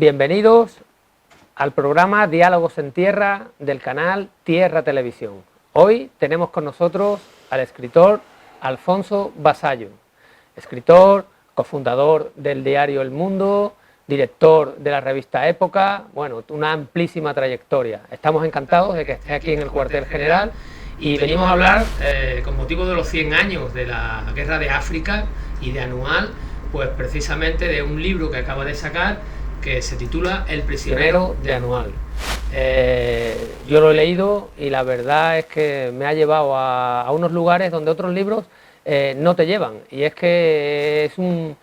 Bienvenidos al programa Diálogos en Tierra del canal Tierra Televisión. Hoy tenemos con nosotros al escritor Alfonso Vasallo, escritor, cofundador del diario El Mundo, director de la revista Época, bueno, una amplísima trayectoria. Estamos encantados de que esté aquí en el cuartel general y venimos a hablar, con motivo de los 100 años de la Guerra de África y de Anual, pues precisamente de un libro que acaba de sacar que se titula El prisionero de Anual. Yo lo he leído y la verdad es que me ha llevado a unos lugares donde otros libros no te llevan, y es que es un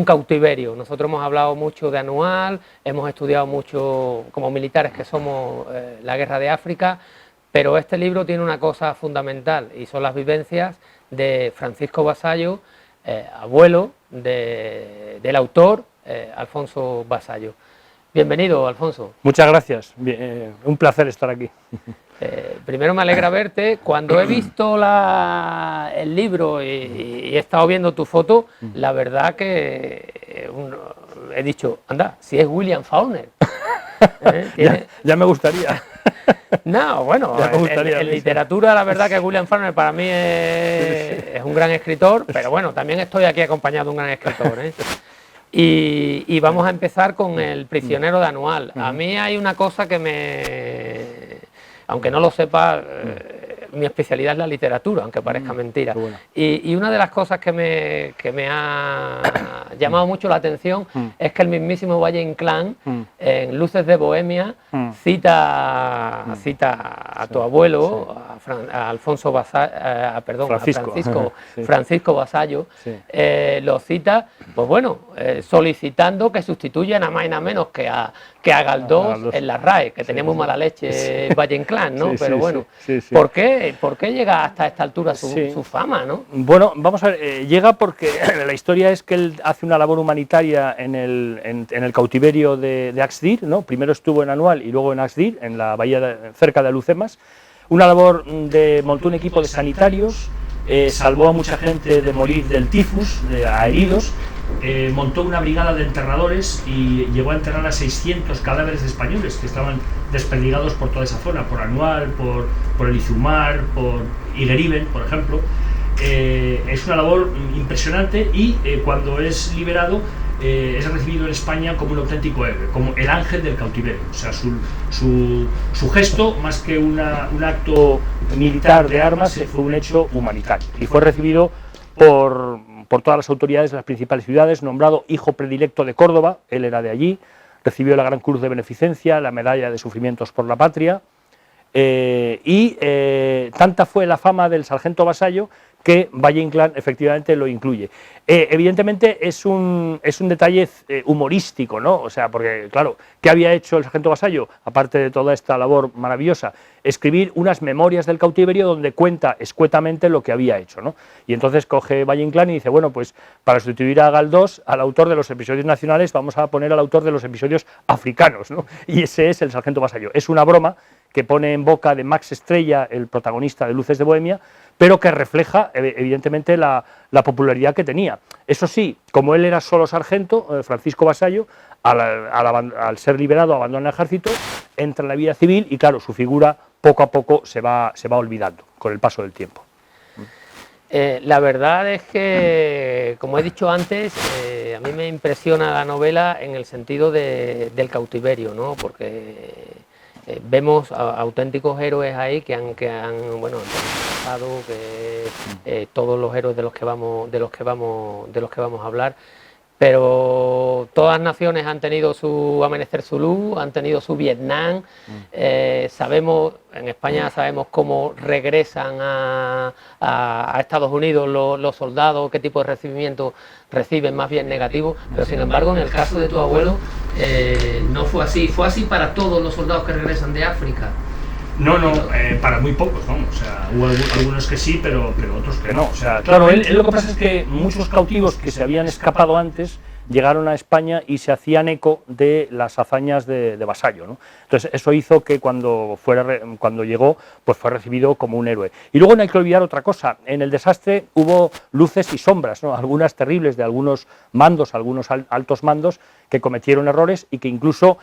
cautiverio. Nosotros hemos hablado mucho de Anual, hemos estudiado mucho como militares que somos la Guerra de África, pero este libro tiene una cosa fundamental y son las vivencias de Francisco Vasallo, abuelo del autor Alfonso Vasallo. Bienvenido, Alfonso. Muchas gracias, un placer estar aquí. Primero me alegra verte. Cuando he visto el libro y he estado viendo tu foto, la verdad que he dicho, anda, si es William Faulkner. Ya me gustaría. No, bueno, en literatura la verdad que William Faulkner para mí es un gran escritor, pero bueno, también estoy aquí acompañado de un gran escritor, Y vamos a empezar con El prisionero de Anual. A mí hay una cosa que aunque no lo sepa, mi especialidad es la literatura, aunque parezca mentira. Bueno. Y una de las cosas que me ha llamado mucho la atención es que el mismísimo Valle Inclán, en Luces de Bohemia, cita a tu abuelo, a Alfonso Vasallo, Francisco Vasallo, lo cita, pues bueno, solicitando que sustituyan a más y nada menos que a Galdós en la RAE, que tenía muy mala leche Valle Inclán, ¿no? Pero bueno, ¿por qué llega hasta esta altura su fama, no? Bueno, vamos a ver, llega porque la historia es que él hace una labor humanitaria en el cautiverio de Axdir, ¿no? Primero estuvo en Anual y luego en Axdir, en la bahía cerca de Alucemas. Una labor montó un equipo de sanitarios, salvó a mucha gente de morir del tifus, a heridos, montó una brigada de enterradores y llegó a enterrar a 600 cadáveres de españoles que estaban desperdigados por toda esa zona, por Anual, por el Izumar, por Igueriben, por ejemplo. Es una labor impresionante y cuando es liberado es recibido en España como un auténtico héroe, como el ángel del cautiverio. O sea, su gesto, más que un acto militar de armas, fue un hecho humanitario y fue recibido por todas las autoridades de las principales ciudades, nombrado hijo predilecto de Córdoba. Él era de allí, recibió la Gran Cruz de Beneficencia, la Medalla de Sufrimientos por la Patria, y tanta fue la fama del sargento Vasallo que Valle Inclán efectivamente lo incluye. Evidentemente es un detalle humorístico, ¿no? O sea, porque claro, ¿qué había hecho el sargento Vasallo? Aparte de toda esta labor maravillosa, escribir unas memorias del cautiverio donde cuenta escuetamente lo que había hecho, ¿no? Y entonces coge Valle Inclán y dice, bueno, pues para sustituir a Galdós, al autor de los episodios nacionales, vamos a poner al autor de los episodios africanos, ¿no? Y ese es el sargento Vasallo. Es una broma que pone en boca de Max Estrella, el protagonista de Luces de Bohemia, pero que refleja evidentemente la popularidad que tenía. Eso sí, como él era solo sargento, Francisco Vasallo, al ser liberado, abandona el ejército, entra en la vida civil y claro, su figura poco a poco se va olvidando con el paso del tiempo. La verdad es que, como he dicho antes, a mí me impresiona la novela en el sentido del cautiverio, ¿no? Porque vemos auténticos héroes ahí que han pasado, todos los héroes de los que vamos a hablar, pero todas las naciones han tenido su Amanecer Zulú, han tenido su Vietnam. Sabemos, en España sabemos cómo regresan a Estados Unidos los soldados, qué tipo de recibimiento reciben, más bien negativo, pero sin embargo en el caso de tu abuelo no fue así. ¿Fue así para todos los soldados que regresan de África? No, para muy pocos, ¿no? O sea, hubo algunos que sí, pero otros que no. O sea, claro, él lo que pasa es que muchos cautivos que se habían escapado antes llegaron a España y se hacían eco de las hazañas de Vasallo, ¿no? Entonces eso hizo que cuando llegó, pues fue recibido como un héroe. Y luego no hay que olvidar otra cosa: en el desastre hubo luces y sombras, ¿no? Algunas terribles de algunos mandos, algunos altos mandos que cometieron errores y que incluso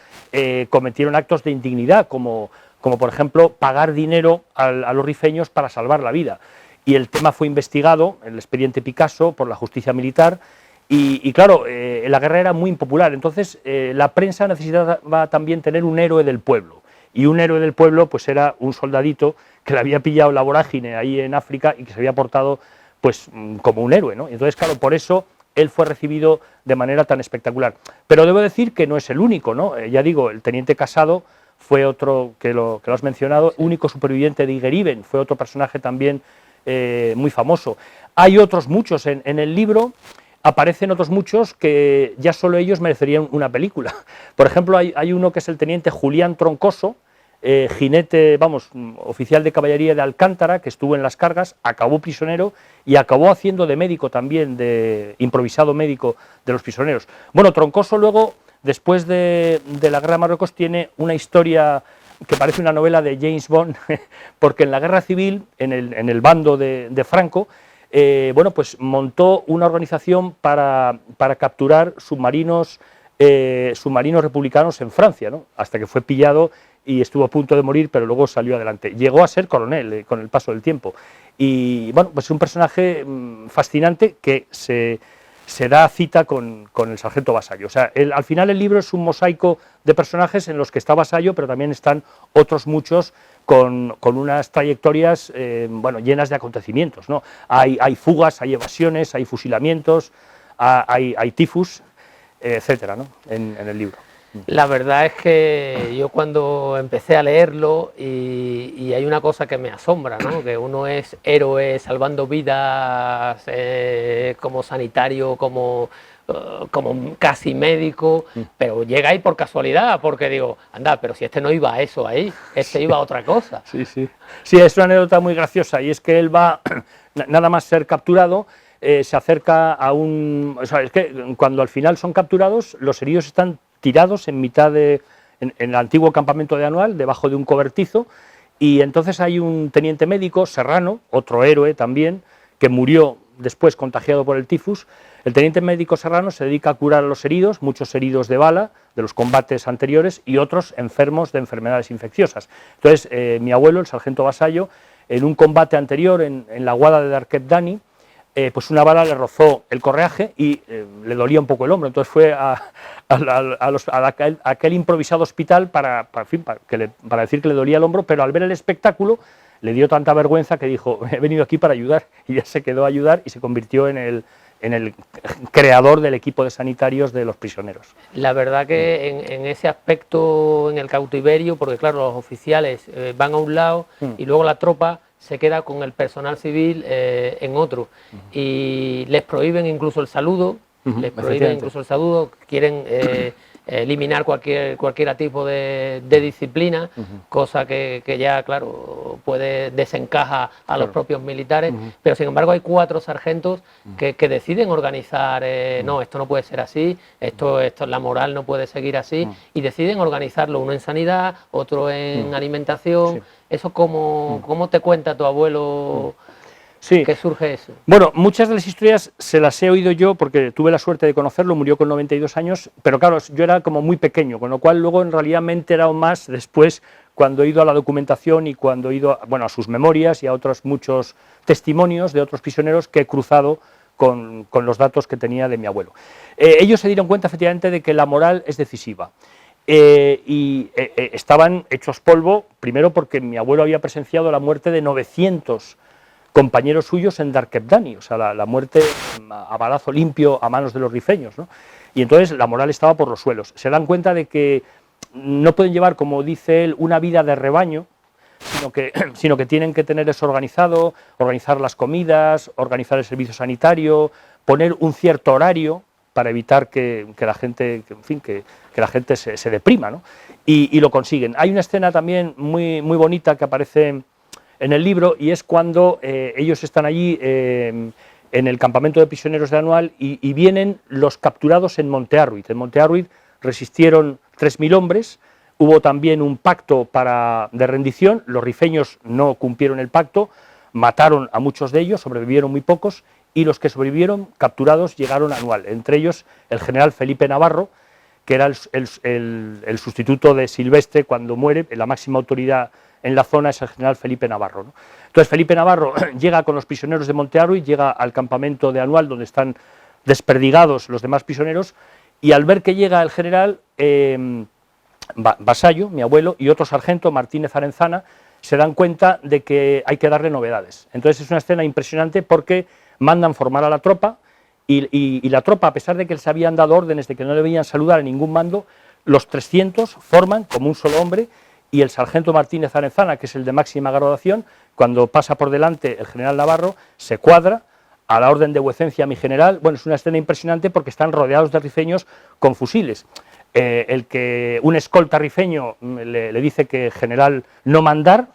cometieron actos de indignidad, como por ejemplo pagar dinero a los rifeños para salvar la vida. Y el tema fue investigado, el expediente Picasso, por la justicia militar, y claro, la guerra era muy impopular, entonces la prensa necesitaba también tener un héroe del pueblo, y un héroe del pueblo pues era un soldadito que le había pillado la vorágine ahí en África y que se había portado pues como un héroe, ¿no? Entonces claro, por eso él fue recibido de manera tan espectacular. Pero debo decir que no es el único, ¿no? Ya digo, el teniente Casado fue otro que lo has mencionado, único superviviente de Igeriben, fue otro personaje también muy famoso. Hay otros muchos en el libro, aparecen otros muchos que ya solo ellos merecerían una película. Por ejemplo, hay uno que es el teniente Julián Troncoso, jinete, oficial de caballería de Alcántara, que estuvo en las cargas, acabó prisionero y acabó haciendo de médico también, de improvisado médico de los prisioneros. Bueno, Troncoso luego, después de la guerra de Marruecos, tiene una historia que parece una novela de James Bond, porque en la guerra civil, en el bando de Franco, pues montó una organización para capturar submarinos republicanos en Francia, ¿no? Hasta que fue pillado y estuvo a punto de morir, pero luego salió adelante. Llegó a ser coronel con el paso del tiempo. Y bueno, pues es un personaje fascinante que se da cita con el sargento Vasallo. O sea, al final el libro es un mosaico de personajes en los que está Vasallo, pero también están otros muchos con unas trayectorias llenas de acontecimientos, ¿no? Hay fugas, hay evasiones, hay fusilamientos, hay tifus, etcétera, ¿no? en el libro. La verdad es que yo cuando empecé a leerlo, y hay una cosa que me asombra, ¿no? Que uno es héroe salvando vidas, como sanitario, como casi médico, pero llega ahí por casualidad, porque digo, anda, pero si este no iba a eso ahí, este iba a otra cosa. Sí, es una anécdota muy graciosa, y es que él va, nada más ser capturado, se acerca a un... O sea, es que cuando al final son capturados, los heridos están tirados en mitad en el antiguo campamento de Anual, debajo de un cobertizo, y entonces hay un teniente médico, Serrano, otro héroe también, que murió después contagiado por el tifus. El teniente médico Serrano se dedica a curar a los heridos, muchos heridos de bala, de los combates anteriores, y otros enfermos de enfermedades infecciosas. Entonces, mi abuelo, el sargento Vasallo, en un combate anterior en la guada de Darkeb Dani, pues una bala le rozó el correaje y le dolía un poco el hombro, entonces fue a aquel improvisado hospital para decir que le dolía el hombro, pero al ver el espectáculo le dio tanta vergüenza que dijo, he venido aquí para ayudar, y ya se quedó a ayudar y se convirtió en el creador del equipo de sanitarios de los prisioneros. La verdad que en ese aspecto, en el cautiverio, porque claro, los oficiales van a un lado y luego la tropa se queda con el personal civil en otro, y les prohíben incluso el saludo, quieren eliminar cualquier tipo de disciplina, cosa que ya, claro, desencaja a los propios militares, pero sin embargo hay 4 sargentos que deciden organizar, no, esto no puede ser así, esto la moral no puede seguir así, y deciden organizarlo, uno en sanidad, otro en alimentación. Sí. ¿Eso cómo te cuenta tu abuelo? Sí. ¿Qué surge eso? Bueno, muchas de las historias se las he oído yo porque tuve la suerte de conocerlo, murió con 92 años, pero claro, yo era como muy pequeño, con lo cual luego en realidad me he enterado más después, cuando he ido a la documentación y cuando he ido a sus memorias y a otros muchos testimonios de otros prisioneros que he cruzado con los datos que tenía de mi abuelo. Ellos se dieron cuenta efectivamente de que la moral es decisiva. Estaban hechos polvo, primero porque mi abuelo había presenciado la muerte de 900 compañeros suyos en Darkeb Dani, o sea, la muerte a balazo limpio a manos de los rifeños, ¿no? Y entonces la moral estaba por los suelos. Se dan cuenta de que no pueden llevar, como dice él, una vida de rebaño, sino que tienen que tener eso organizado, organizar las comidas, organizar el servicio sanitario, poner un cierto horario para evitar que la gente, que la gente se deprima, ¿no? Y lo consiguen. Hay una escena también muy bonita que aparece en el libro, y es cuando ellos están allí en el campamento de prisioneros de Anual y vienen los capturados en Monte Arruid. En Monte Arruid resistieron 3.000 hombres, hubo también un pacto de rendición, los rifeños no cumplieron el pacto, mataron a muchos de ellos, sobrevivieron muy pocos, y los que sobrevivieron, capturados, llegaron a Anual, entre ellos el general Felipe Navarro, que era el sustituto de Silvestre cuando muere, la máxima autoridad en la zona es el general Felipe Navarro, ¿no? Entonces Felipe Navarro llega con los prisioneros de Monte Arruid, llega al campamento de Anual, donde están desperdigados los demás prisioneros, y al ver que llega el general Vasallo, mi abuelo, y otro sargento, Martínez Arenzana, se dan cuenta de que hay que darle novedades. Entonces es una escena impresionante porque mandan formar a la tropa, y la tropa, a pesar de que les habían dado órdenes de que no le venían saludar a ningún mando, los 300 forman como un solo hombre, y el sargento Martínez Arenzana, que es el de máxima graduación, cuando pasa por delante el general Navarro, se cuadra a la orden de vuecencia, mi general. Bueno, es una escena impresionante porque están rodeados de rifeños con fusiles. Un escolta rifeño le dice que general no mandar,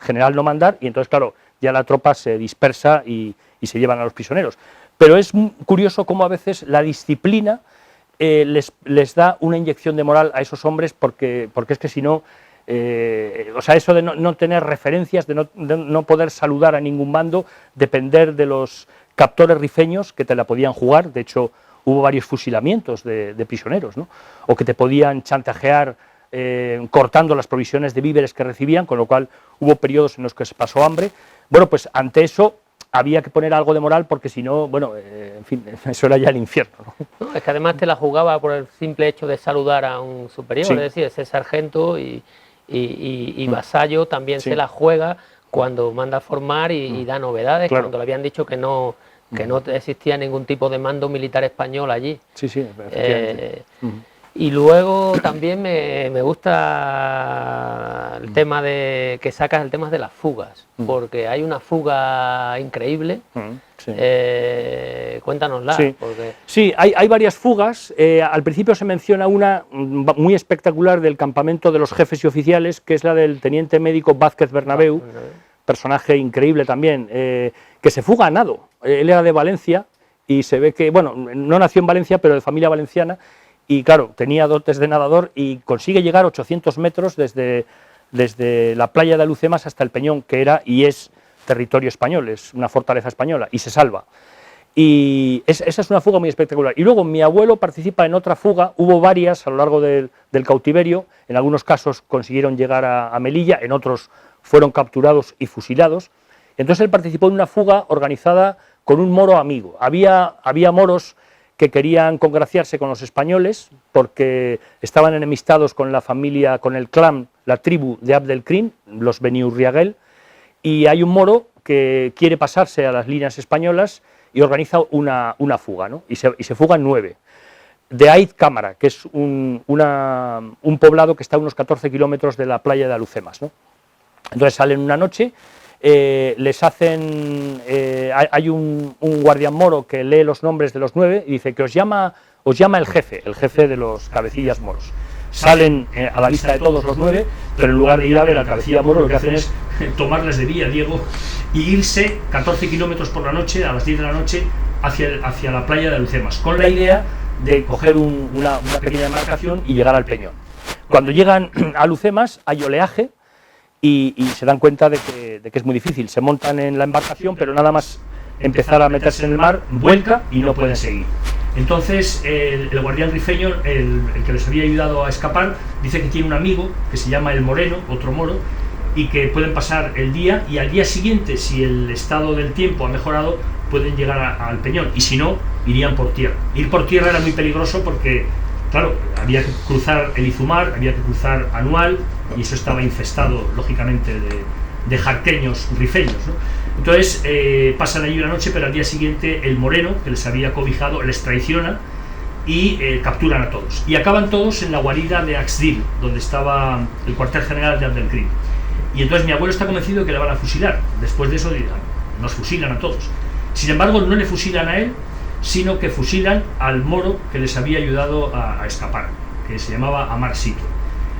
y entonces, claro, ya la tropa se dispersa y se llevan a los prisioneros. Pero es curioso cómo a veces la disciplina les da una inyección de moral a esos hombres, porque es que si no, o sea, eso de no tener referencias, de no poder saludar a ningún mando, depender de los captores rifeños que te la podían jugar. De hecho, hubo varios fusilamientos de prisioneros, ¿no? O que te podían chantajear cortando las provisiones de víveres que recibían, con lo cual hubo periodos en los que se pasó hambre. Bueno, pues ante eso había que poner algo de moral, porque si no, bueno, en fin, eso era ya el infierno, ¿no? No, es que además te la jugaba por el simple hecho de saludar a un superior, sí. Es decir, ese sargento y Vasallo también sí. Se la juega cuando manda a formar y da novedades, claro. Cuando le habían dicho que no existía ningún tipo de mando militar español allí. Sí, sí, efectivamente. Y luego también me gusta el tema que sacas, el tema de las fugas, porque hay una fuga increíble. Sí. Cuéntanosla. Sí, porque... sí, hay varias fugas. Al principio se menciona una muy espectacular del campamento de los jefes y oficiales, que es la del teniente médico Vázquez Bernabéu, personaje increíble también, que se fuga a nado. Él era de Valencia y se ve que, bueno, no nació en Valencia, pero de familia valenciana. Y claro, tenía dotes de nadador y consigue llegar 800 metros desde la playa de Alucemas hasta el Peñón, que era y es territorio español, es una fortaleza española, y se salva. Y esa es una fuga muy espectacular. Y luego mi abuelo participa en otra fuga, hubo varias a lo largo del cautiverio, en algunos casos consiguieron llegar a Melilla, en otros fueron capturados y fusilados. Entonces él participó en una fuga organizada con un moro amigo. Había moros que querían congraciarse con los españoles porque estaban enemistados con la familia, con el clan, la tribu de Abdelkrim, los Beni Urriagel, y hay un moro que quiere pasarse a las líneas españolas y organiza una fuga, ¿no? y se fugan 9. De Ait Cámara, que es un poblado que está a unos 14 kilómetros de la playa de Alucemas, ¿no? Entonces salen una noche. Les hacen, hay un guardián moro que lee los nombres de los 9 y dice que os llama el jefe de los cabecillas moros. Salen a la vista de todos los 9, pero en lugar de ir a ver al cabecilla moro, lo que hacen es tomarles de vía, Diego, y irse 14 kilómetros por la noche, a las 10 de la noche, hacia la playa de Alucemas, con la idea de coger una pequeña embarcación y llegar al Peñón. Cuando llegan a Alucemas hay oleaje, y se dan cuenta de que es muy difícil. Se montan en la embarcación, pero nada más empezar a meterse en el mar, vuelca y no pueden seguir. Entonces el guardián rifeño, el que les había ayudado a escapar, dice que tiene un amigo que se llama el Moreno, otro moro, y que pueden pasar el día, y al día siguiente, si el estado del tiempo ha mejorado, pueden llegar al Peñón, y si no, irían por tierra. Ir por tierra era muy peligroso porque, claro, había que cruzar el Izumar, había que cruzar Anual, y eso estaba infestado, lógicamente, de jarqueños rifeños, ¿no? Entonces pasan allí una noche, pero al día siguiente el Moreno, que les había cobijado, les traiciona y capturan a todos. Y acaban todos en la guarida de Axdir, donde estaba el cuartel general de Abdelkrim. Y entonces mi abuelo está convencido de que le van a fusilar. Después de eso nos fusilan a todos. Sin embargo, no le fusilan a él, sino que fusilan al moro que les había ayudado a escapar, que se llamaba Amar Sito.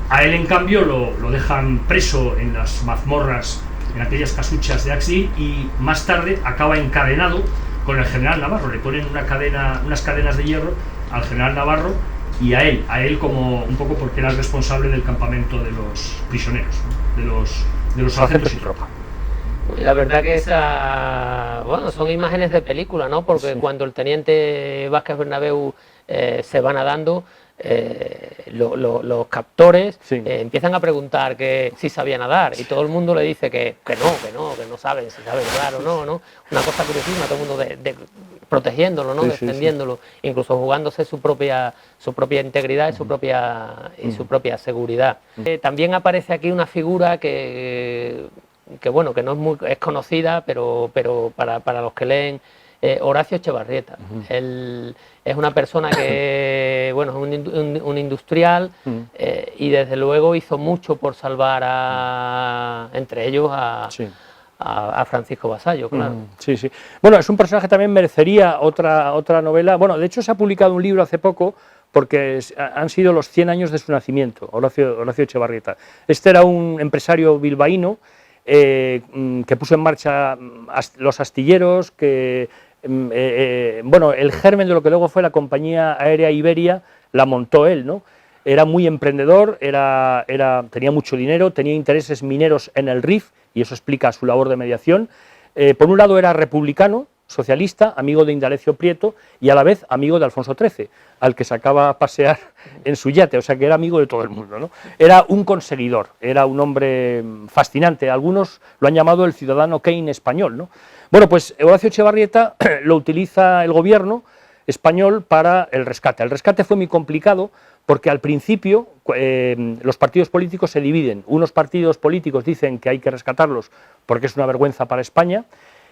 A él, en cambio, lo dejan preso en las mazmorras, en aquellas casuchas de Axdir, y más tarde acaba encadenado con el general Navarro, le ponen unas cadenas de hierro al general Navarro y a él como un poco porque era el responsable del campamento de los prisioneros, ¿no? de los sargentos y tropa. La verdad que bueno, son imágenes de película, ¿no? Porque sí, cuando el teniente Vázquez Bernabéu se va nadando, los captores sí, empiezan a preguntar que si sabía nadar y todo el mundo le dice que no saben si saben nadar o no, ¿no? Una cosa curiosísima, todo el mundo protegiéndolo, ¿no? Sí, defendiéndolo, sí, incluso jugándose su propia integridad y su propia seguridad. También aparece aquí una figura que bueno, que no es conocida, pero para los que leen, Horacio Echevarrieta. Él es una persona que, bueno, es un industrial y desde luego hizo mucho por salvar entre ellos a Francisco Vasallo, claro. Sí, sí. Bueno, es un personaje que también merecería otra novela. Bueno, de hecho se ha publicado un libro hace poco porque han sido los 100 años de su nacimiento, Horacio Echevarrieta. Este era un empresario bilbaíno que puso en marcha los astilleros, bueno, el germen de lo que luego fue la compañía aérea Iberia la montó él, ¿no? Era muy emprendedor, tenía mucho dinero, tenía intereses mineros en el Rif, y eso explica su labor de mediación. Por un lado era republicano, socialista, amigo de Indalecio Prieto y a la vez amigo de Alfonso XIII, al que sacaba a pasear en su yate, o sea que era amigo de todo el mundo, ¿no? Era un conseguidor, era un hombre fascinante, algunos lo han llamado el ciudadano Kane español, ¿no? Bueno, pues Horacio Echevarrieta lo utiliza el gobierno español para el rescate. El rescate fue muy complicado porque al principio los partidos políticos se dividen. Unos partidos políticos dicen que hay que rescatarlos porque es una vergüenza para España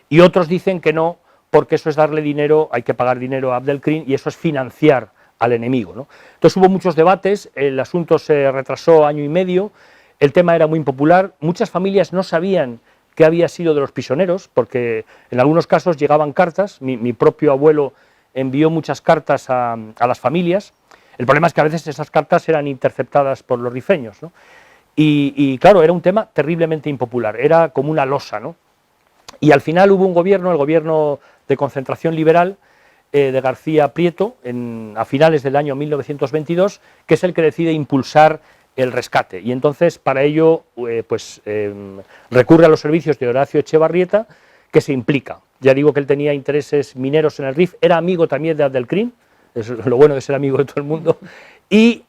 y otros dicen que no, porque eso es darle dinero, hay que pagar dinero a Abdelkrim y eso es financiar al enemigo, ¿no? Entonces hubo muchos debates, el asunto se retrasó año y medio, el tema era muy impopular, muchas familias no sabían qué había sido de los prisioneros, porque en algunos casos llegaban cartas, mi propio abuelo envió muchas cartas a las familias. El problema es que a veces esas cartas eran interceptadas por los rifeños, ¿no? Y claro, era un tema terriblemente impopular, era como una losa, ¿no? Y al final hubo un gobierno, el gobierno de concentración liberal de García Prieto, a finales del año 1922, que es el que decide impulsar el rescate. Y entonces, para ello, recurre a los servicios de Horacio Echevarrieta, que se implica. Ya digo que él tenía intereses mineros en el Rif, era amigo también de Abdelkrim, es lo bueno de ser amigo de todo el mundo, y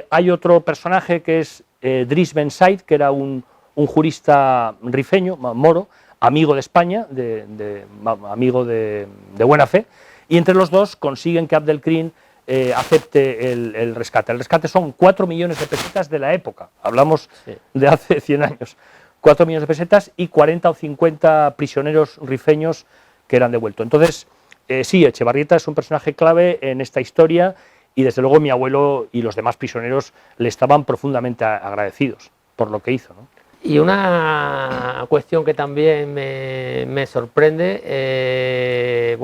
hay otro personaje que es Driss Ben Said, que era un jurista rifeño, moro, amigo de España, amigo de buena fe, y entre los dos consiguen que Abdelkrim acepte el rescate. El rescate son 4 millones de pesetas de la época, hablamos de hace 100 años, 4 millones de pesetas y 40 o 50 prisioneros rifeños que eran devueltos. Entonces, sí, Echevarrieta es un personaje clave en esta historia y desde luego mi abuelo y los demás prisioneros le estaban profundamente agradecidos por lo que hizo, ¿no? Y una cuestión que también me sorprende,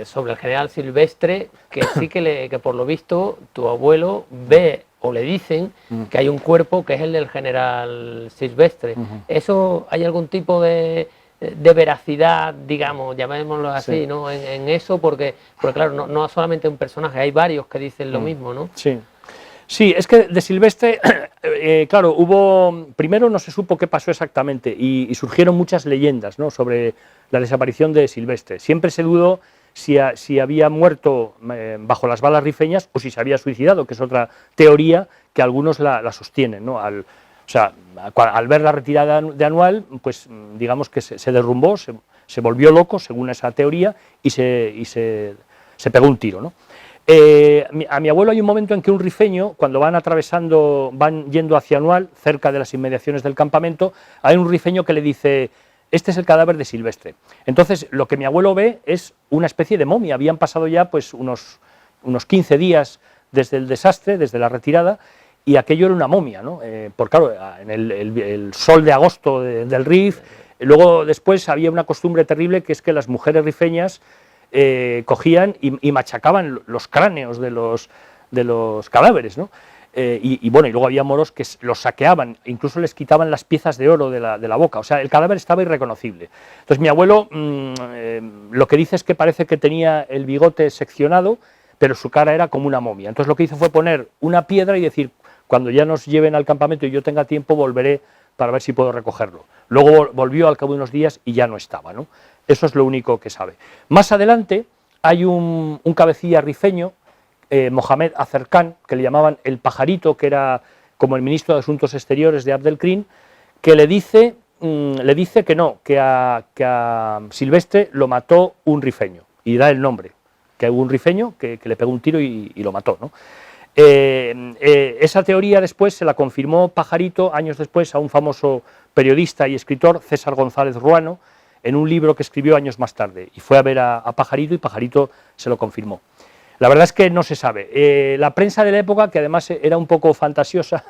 sobre el general Silvestre, que sí que por lo visto tu abuelo ve o le dicen que hay un cuerpo que es el del general Silvestre. ¿Eso hay algún tipo de veracidad, digamos, llamémoslo así, sí, ¿no? En eso, porque claro, no solamente un personaje, hay varios que dicen lo mismo, ¿no? Sí. Sí, es que de Silvestre, claro, primero no se supo qué pasó exactamente y surgieron muchas leyendas, ¿no?, sobre la desaparición de Silvestre. Siempre se dudó si había muerto bajo las balas rifeñas o si se había suicidado, que es otra teoría que algunos la sostienen, ¿no? Al ver la retirada de Anual, pues digamos que se derrumbó, se volvió loco, según esa teoría, y se pegó un tiro, ¿no? A mi abuelo hay un momento en que un rifeño, cuando van yendo hacia Anual, cerca de las inmediaciones del campamento, hay un rifeño que le dice: este es el cadáver de Silvestre. Entonces, lo que mi abuelo ve es una especie de momia. Habían pasado ya pues unos 15 días desde el desastre, desde la retirada, y aquello era una momia, ¿no? Porque claro, en el sol de agosto del Rif, luego después había una costumbre terrible, que es que las mujeres rifeñas cogían y machacaban los cráneos de los cadáveres, ¿no? y bueno, y luego había moros que los saqueaban, incluso les quitaban las piezas de oro de la boca, o sea, el cadáver estaba irreconocible. Entonces mi abuelo lo que dice es que parece que tenía el bigote seccionado, pero su cara era como una momia. Entonces lo que hizo fue poner una piedra y decir, cuando ya nos lleven al campamento y yo tenga tiempo, volveré para ver si puedo recogerlo. Luego volvió al cabo de unos días y ya no estaba, ¿no? Eso es lo único que sabe. Más adelante hay un cabecilla rifeño, Mohamed Azerkan, que le llamaban el pajarito, que era como el ministro de Asuntos Exteriores de Abdelkrim, que le dice que no, que a Silvestre lo mató un rifeño, y da el nombre, que hubo un rifeño que le pegó un tiro y lo mató, ¿no? Esa teoría después se la confirmó Pajarito años después a un famoso periodista y escritor, César González Ruano, en un libro que escribió años más tarde, y fue a ver a Pajarito y Pajarito se lo confirmó. La verdad es que no se sabe. La prensa de la época, que además era un poco fantasiosa,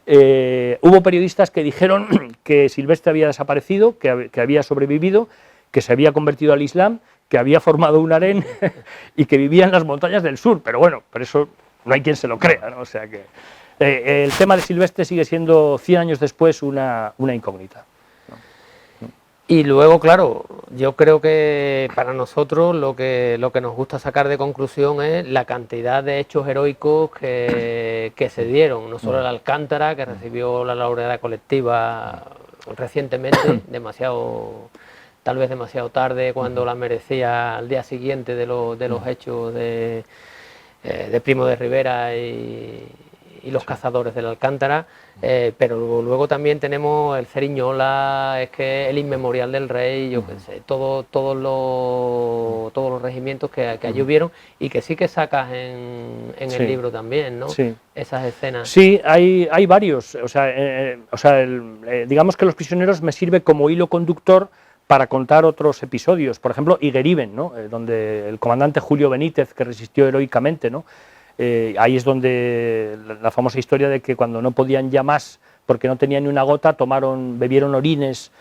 hubo periodistas que dijeron que Silvestre había desaparecido, que había sobrevivido, que se había convertido al Islam, que había formado un harén y que vivía en las montañas del sur, pero bueno, por eso no hay quien se lo crea, ¿no? O sea que el tema de Silvestre sigue siendo 100 años después una incógnita. Y luego, claro, yo creo que para nosotros lo que nos gusta sacar de conclusión es la cantidad de hechos heroicos que se dieron, no solo el Alcántara, que recibió la laureada colectiva recientemente, tal vez demasiado tarde, cuando la merecía al día siguiente de los hechos de Primo de Rivera y los cazadores del Alcántara, pero luego también tenemos el Ceriñola, es que el Inmemorial del Rey, yo qué sé, todos los regimientos que allí hubieron y que sí que sacas en el libro también, ¿no? Sí. Esas escenas. Sí, hay varios, digamos que Los prisioneros me sirve como hilo conductor para contar otros episodios, por ejemplo, Igueriben, ¿no? Donde el comandante Julio Benítez, que resistió heroicamente, ¿no? Ahí es donde la famosa historia de que cuando no podían ya más, porque no tenían ni una gota, bebieron orines,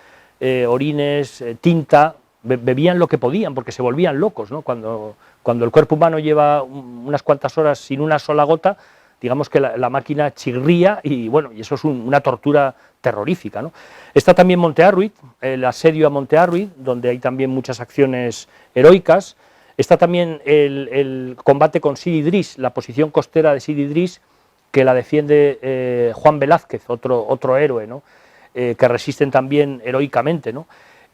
tinta, bebían lo que podían, porque se volvían locos, ¿no? Cuando el cuerpo humano lleva unas cuantas horas sin una sola gota, digamos que la máquina chirría y bueno, y eso es una tortura terrorífica, ¿no? Está también Monte Arruid, el asedio a Monte Arruid, donde hay también muchas acciones heroicas. Está también el combate con Sidi Idris, la posición costera de Sidi Idris, que la defiende Juan Velázquez, otro héroe, ¿no? Que resisten también heroicamente, ¿no?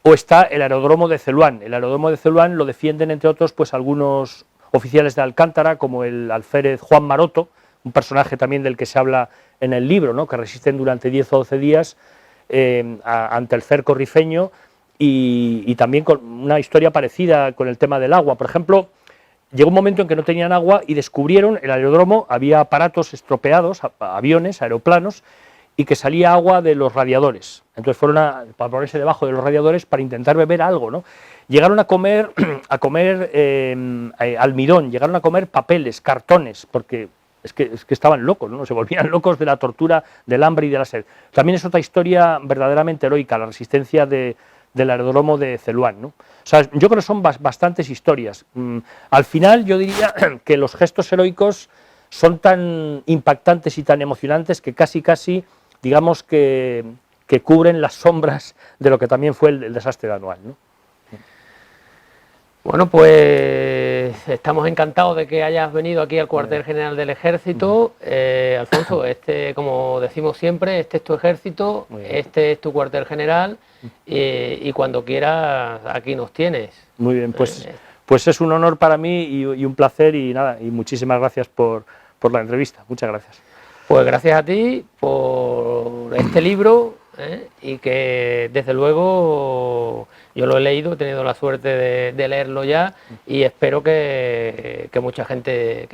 O está el aeródromo de Celuán. El aeródromo de Celuán lo defienden, entre otros, pues algunos oficiales de Alcántara, como el alférez Juan Maroto, un personaje también del que se habla en el libro, ¿no? Que resisten durante 10 o 12 días ante el cerco rifeño, y también con una historia parecida con el tema del agua. Por ejemplo, llegó un momento en que no tenían agua y descubrieron el aeródromo, había aparatos estropeados, aviones, aeroplanos, y que salía agua de los radiadores. Entonces fueron para ponerse debajo de los radiadores para intentar beber algo, ¿no? Llegaron a comer almidón, llegaron a comer papeles, cartones, porque es que estaban locos, ¿no? Se volvían locos de la tortura, del hambre y de la sed. También es otra historia verdaderamente heroica, la resistencia del aeródromo de Celuán, ¿no? O sea, yo creo que son bastantes historias. Al final yo diría que los gestos heroicos son tan impactantes y tan emocionantes que casi digamos que cubren las sombras de lo que también fue el desastre de Anual, ¿no? Bueno, pues estamos encantados de que hayas venido aquí al cuartel general del Ejército. Alfonso, como decimos siempre, este es tu ejército, este es tu cuartel general y cuando quieras aquí nos tienes. Muy bien, pues es un honor para mí y un placer y nada, y muchísimas gracias por la entrevista. Muchas gracias. Pues gracias a ti por este libro, y que desde luego yo lo he leído, he tenido la suerte de leerlo ya y espero que mucha gente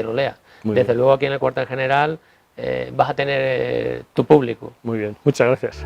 lo lea. Desde luego aquí en el cuartel general vas a tener tu público. Muy bien, muchas gracias.